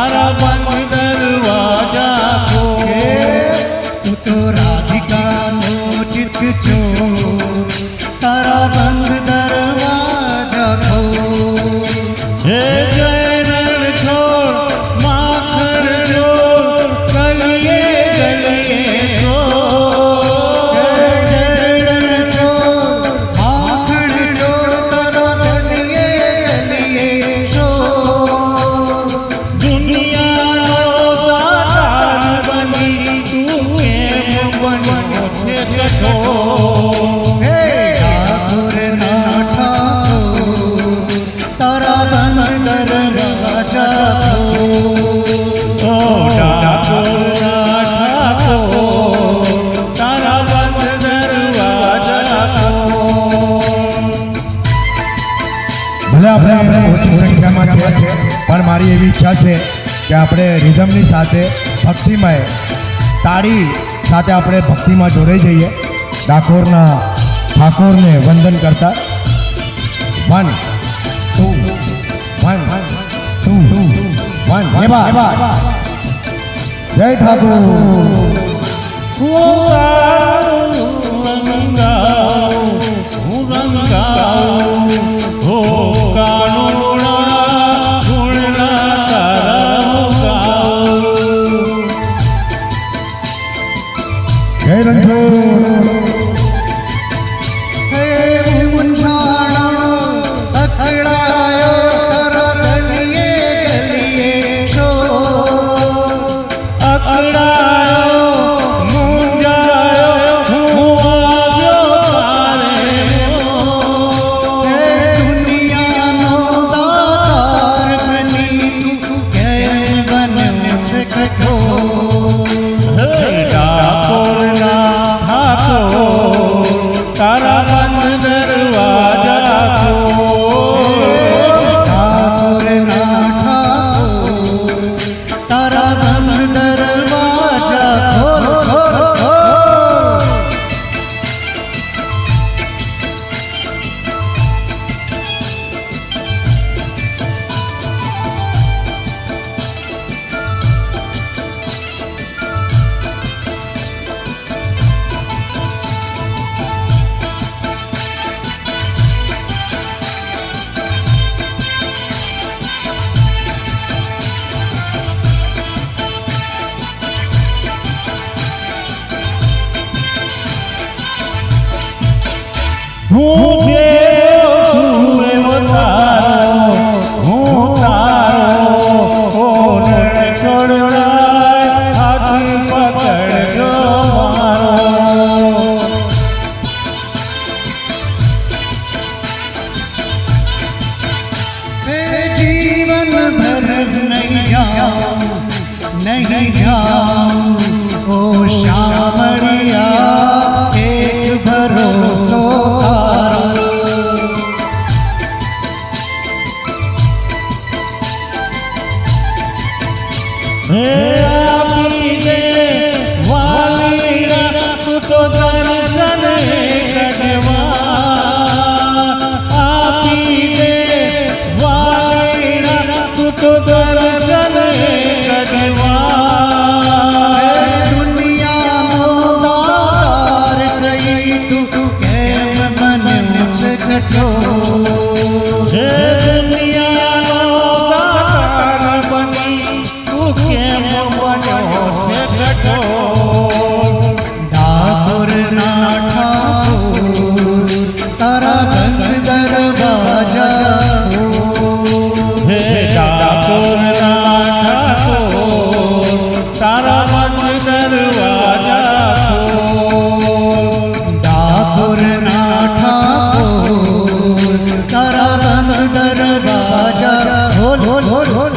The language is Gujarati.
તારા બંધ દરવાજા તું તો રાધિકાનો ચિત ચોર, તારા બંધ દરવાજા ખોલ. હે જય રણ છોડ માખણ ચોર ગલીએ ગલીએ ચોર. જય રણ ચોર માખણ ચોર, તારા ગલીએ ગલીએ ચોર. દુનિયાનો દાતાર બની તું કેમ બન્યો છે કઠોર. હે ઠાકોર ના ઠાકોર, તારા બંધ દરવાજા ખોલ. ઓ ઠાકોરના ઠાકોર તારા બંધ દરવાજા ખોલ. ભલે આપણે ઓછી સંખ્યામાં છે, પણ મારી એવી ઈચ્છા છે કે આપણે રિધમની સાથે ભક્તિમય તાળી સાથે આપણે ભક્તિમાં જોડાઈ જઈએ, ઠાકોરને વંદન કરતા. 1 2 1 2 1 જય ઠાકોર. જય રણછોડ. હે ઊંઝાણો અકળાયો, તારા ગલીએ ગલીએ ચોર. અકળાયો મૂંઝાયો હું આવ્યો તારે મોર. હે દુનિયાનો દાતાર બની તું કેમ બન્યો છે કઠોર. તારા બંધ દરવાજા ખોલ. ઠાકોર ના ઠાકોર, તારા બંધ દરવાજા ખોલ ખોલ ખોલ. હું જેવો છું એવો તારો, હું તારો ઓ રણછોડરાય હાથ પકડજો મારો. હે જીવન ભર નહીં જાઉં, નહીં જાઉં ઓ શામળિયા, એક ભરોસો તારો. હે આપી દે વાલીડા તું તો દર્શન કઢવા. આપી દે વાલીડા તું તો દર્શન કઢવા. દુનિયાનો દાતાર કહી તું કેમ બન્યો છે કઠોર. હે દુનિયાનો દાતાર બની તું કેમ બન્યો છે કઠોર. ઠાકોર ના ઠાકોર, તારા બંધ દરવાજા ખોલ. હે ઠાકોરના ઠાકોર તારા બંધ દરવાજા ખોલ. ઠાકોર ના ઠાકોર, તારા બંધ દરવાજા ખોલ ખોલ ખોલ.